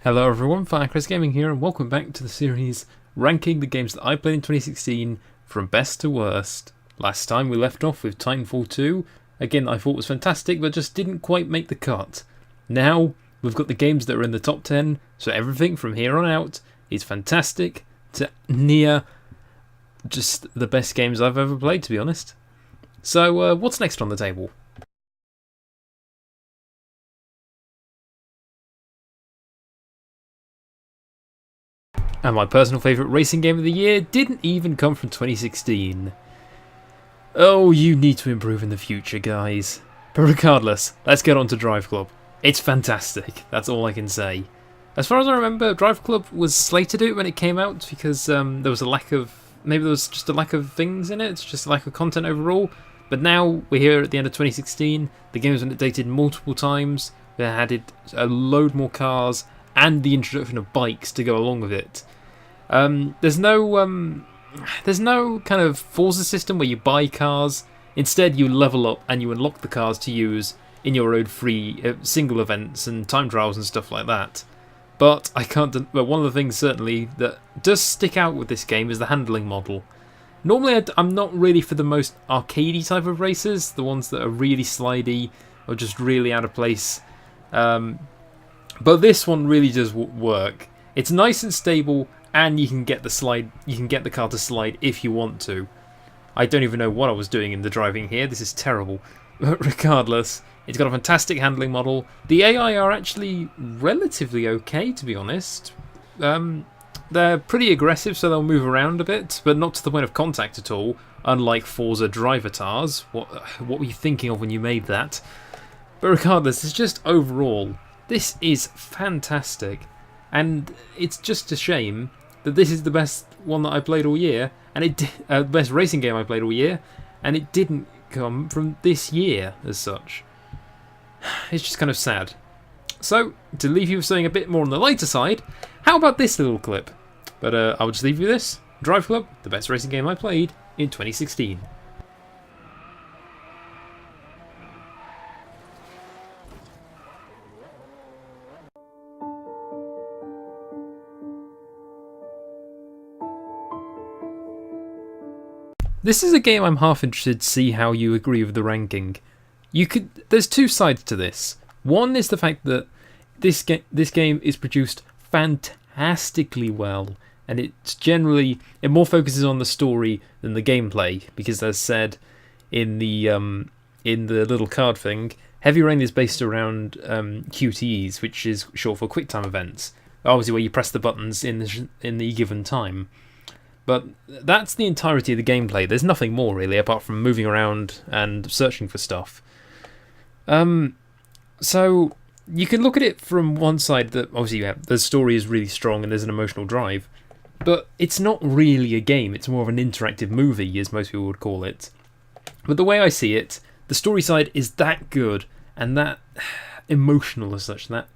Hello everyone, Firecrest Gaming here, and welcome back to the series ranking the games that I played in 2016 from best to worst. Last time we left off with Titanfall 2, again I thought was fantastic but just didn't quite make the cut. Now we've got the games that are in the top 10, so everything from here on out is fantastic to near just the best games I've ever played, to be honest. So what's next on the table? And my personal favourite racing game of the year didn't even come from 2016. Oh, you need to improve in the future, guys. But regardless, let's get on to Drive Club. It's fantastic, that's all I can say. As far as I remember, Drive Club was slated to do it when it came out because there was a lack of... Maybe there was just a lack of things in it, it's just a lack of content overall. But now we're here at the end of 2016, the game's been updated multiple times, they added a load more cars, and the introduction of bikes to go along with it. There's no kind of Forza system where you buy cars. Instead, you level up and you unlock the cars to use in your own free single events and time trials and stuff like that. But but one of the things certainly that does stick out with this game is the handling model. Normally, I'm not really for the most arcadey type of races, the ones that are really slidey or just really out of place. But this one really does work. It's nice and stable, and you can get the car to slide if you want to. I don't even know what I was doing in the driving here. This is terrible. But regardless, it's got a fantastic handling model. The AI are actually relatively okay, to be honest. They're pretty aggressive, so they'll move around a bit, but not to the point of contact at all. Unlike Forza Drivatars. What were you thinking of when you made that? But regardless, it's just overall, this is fantastic. And it's just a shame that this is the best one that I played all year, and the best racing game I played all year, and it didn't come from this year as such. It's just kind of sad. So, to leave you with something a bit more on the lighter side, how about this little clip? But I'll just leave you with this. Drive Club, the best racing game I played in 2016. This is a game I'm half interested to see how you agree with the ranking. There's two sides to this. One is the fact that this game is produced fantastically well, and it more focuses on the story than the gameplay, because as said in the little card thing, Heavy Rain is based around QTEs, which is short for quick time events. Obviously, where you press the buttons in the given time. But that's the entirety of the gameplay. There's nothing more really, apart from moving around and searching for stuff. So you can look at it from one side that obviously the story is really strong and there's an emotional drive, but it's not really a game. It's more of an interactive movie, as most people would call it. But the way I see it, the story side is that good and that emotional as such. That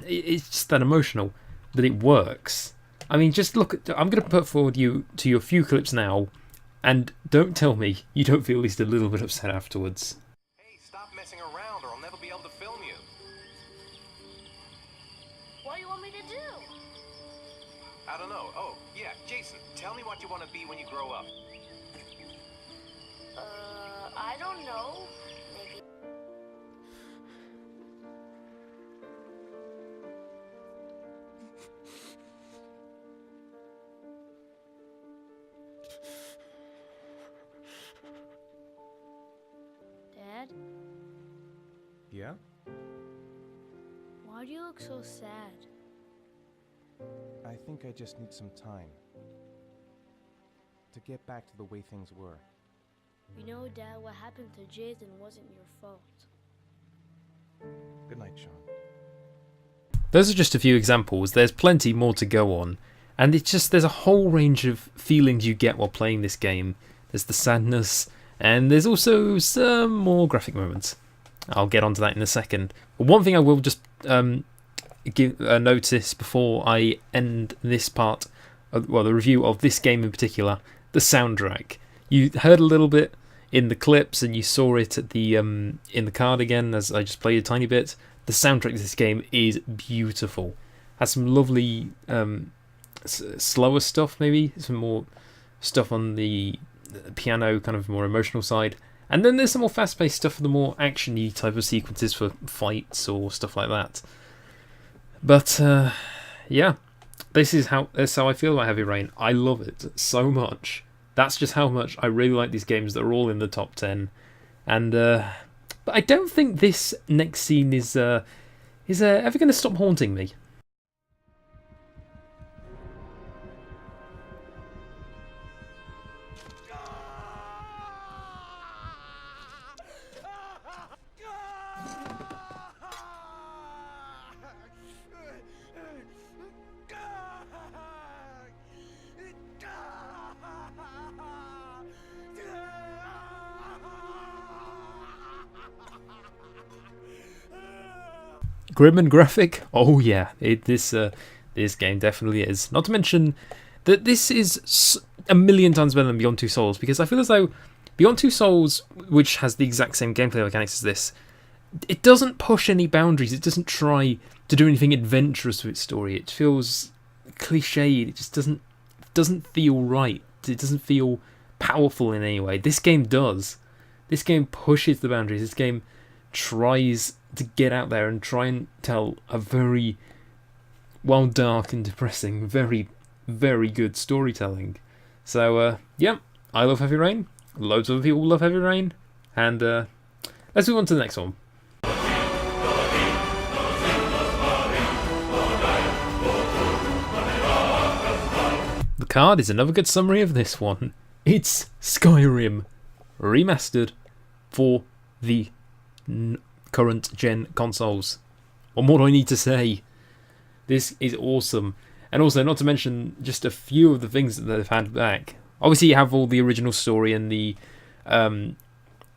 it's just that emotional that it works. I mean, just look at... I'm going to put forward to you a few clips now, and don't tell me you don't feel at least a little bit upset afterwards. Hey, stop messing around or I'll never be able to film you. What do you want me to do? I don't know. Oh, yeah, Jason, tell me what you want to be when you grow up. I don't know. Maybe... Dad? Yeah? Why do you look so sad? I think I just need some time to get back to the way things were. You know, Dad, what happened to Jason wasn't your fault. Good night, Sean. Those are just a few examples. There's plenty more to go on. And there's a whole range of feelings you get while playing this game. There's the sadness, and there's also some more graphic moments. I'll get onto that in a second. But one thing I will just give a notice before I end this part, the review of this game in particular, the soundtrack. You heard a little bit in the clips, and you saw it at in the card again as I just played a tiny bit. the soundtrack to this game is beautiful. Has some lovely slower stuff, maybe some more stuff on the piano, kind of more emotional side, and then there's some more fast-paced stuff for the more action-y type of sequences for fights or stuff like that. But yeah, that's how I feel about Heavy Rain. I love it so much. That's just how much I really like these games that are all in the top 10. And but I don't think this next scene is ever going to stop haunting me. Grim and graphic? Oh yeah, this game definitely is. Not to mention that this is a million times better than Beyond Two Souls, because I feel as though Beyond Two Souls, which has the exact same gameplay mechanics as this, it doesn't push any boundaries. It doesn't try to do anything adventurous with its story. It feels cliched. It just doesn't feel right. It doesn't feel powerful in any way. This game does. This game pushes the boundaries. This game tries to get out there and try and tell a very, well, dark and depressing, very, very good storytelling. So, yeah, I love Heavy Rain. Loads of other people love Heavy Rain. And let's move on to the next one. The card is another good summary of this one. It's Skyrim Remastered for the current gen consoles. What more do I need to say? This is awesome. And also, not to mention just a few of the things that they've had back. Obviously, you have all the original story and the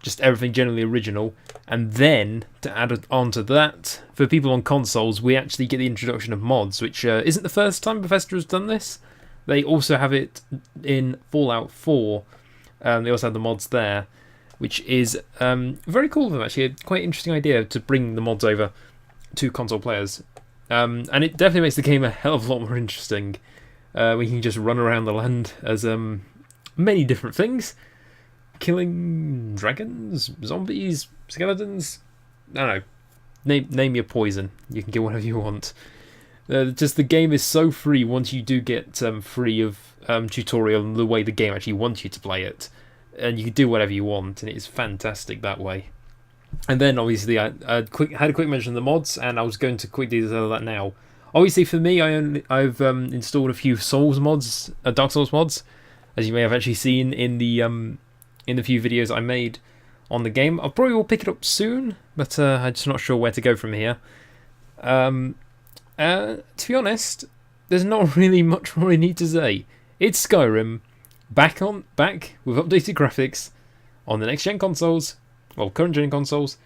just everything generally original. And then, to add on to that, for people on consoles, we actually get the introduction of mods, which isn't the first time Bethesda has done this. They also have it in Fallout 4. They also have the mods there, which is very cool of them, actually. A quite interesting idea to bring the mods over to console players. And it definitely makes the game a hell of a lot more interesting. We can just run around the land as many different things. Killing dragons, zombies, skeletons. I don't know. Name your poison. You can get whatever you want. Just the game is so free once you do get free of tutorial and the way the game actually wants you to play it. And you can do whatever you want, and it is fantastic that way. And then, obviously, I had a quick mention of the mods, and I was going to quickly detail that now. Obviously, for me, I've installed a few Souls mods, Dark Souls mods, as you may have actually seen in the few videos I made on the game. I probably will pick it up soon, but I'm just not sure where to go from here. To be honest, there's not really much more I need to say. It's Skyrim. Back with updated graphics on the next gen consoles, well, current gen consoles,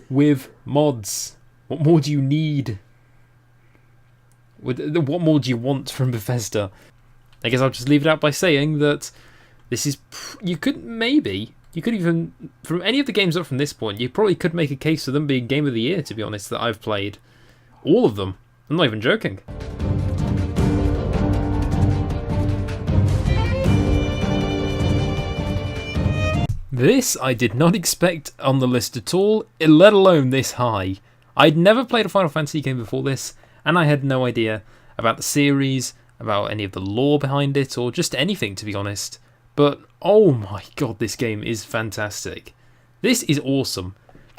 with mods. What more do you need? What more do you want from Bethesda? I guess I'll just leave it out by saying that this is. You could even, from any of the games up from this point, you probably could make a case for them being Game of the Year, to be honest, that I've played. All of them. I'm not even joking. This I did not expect on the list at all, let alone this high. I'd never played a Final Fantasy game before this, and I had no idea about the series, about any of the lore behind it, or just anything, to be honest. But, oh my god, this game is fantastic. This is awesome.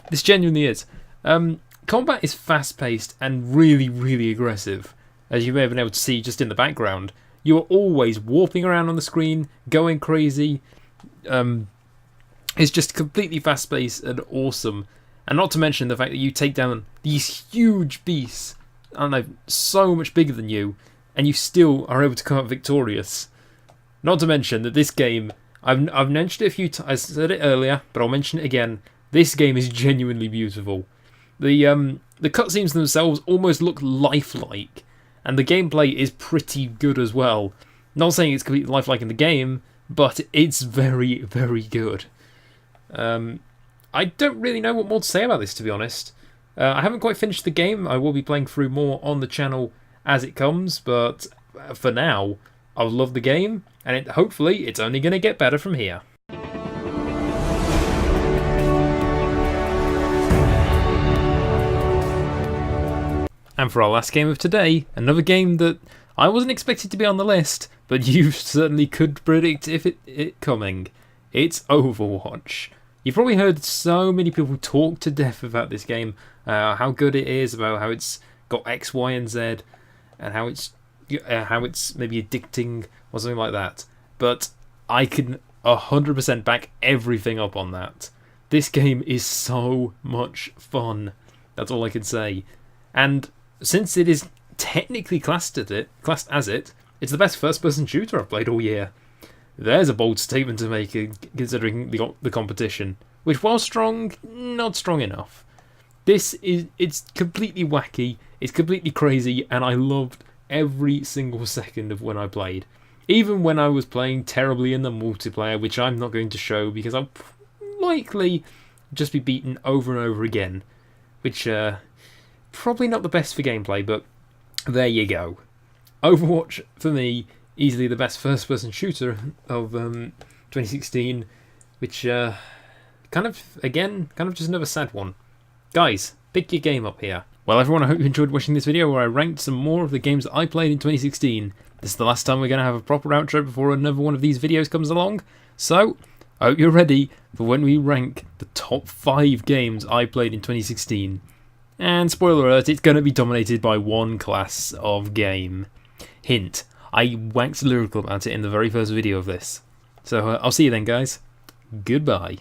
This genuinely is. Combat is fast-paced and really, really aggressive. As you may have been able to see just in the background, you are always warping around on the screen, going crazy. It's just completely fast-paced and awesome. And not to mention the fact that you take down these huge beasts, I don't know, so much bigger than you, and you still are able to come out victorious. Not to mention that this game, I've mentioned it a few times, I said it earlier, but I'll mention it again. This game is genuinely beautiful. The cutscenes themselves almost look lifelike, and the gameplay is pretty good as well. Not saying it's completely lifelike in the game, but it's very, very good. I don't really know what more to say about this, to be honest. I haven't quite finished the game. I will be playing through more on the channel as it comes, but for now, I love the game, and hopefully it's only going to get better from here. And for our last game of today, another game that I wasn't expected to be on the list, but you certainly could predict if it coming. It's Overwatch. You've probably heard so many people talk to death about this game, how good it is, about how it's got X, Y, and Z, and how it's maybe addicting or something like that. But I can 100% back everything up on that. This game is so much fun. That's all I can say. And since it is technically classed as it, it's the best first-person shooter I've played all year. There's a bold statement to make, considering the competition, which, while strong, not strong enough. It's completely wacky, it's completely crazy, and I loved every single second of when I played. Even when I was playing terribly in the multiplayer, which I'm not going to show because I'll likely just be beaten over and over again, which probably not the best for gameplay, but there you go. Overwatch, for me, easily the best first-person shooter of 2016, which kind of just another sad one. Guys, pick your game up here. Well, everyone, I hope you enjoyed watching this video where I ranked some more of the games that I played in 2016. This is the last time we're going to have a proper outro before another one of these videos comes along. So, I hope you're ready for when we rank the top 5 games I played in 2016. And spoiler alert, it's going to be dominated by one class of game. Hint, I waxed lyrical about it in the very first video of this. So I'll see you then, guys. Goodbye.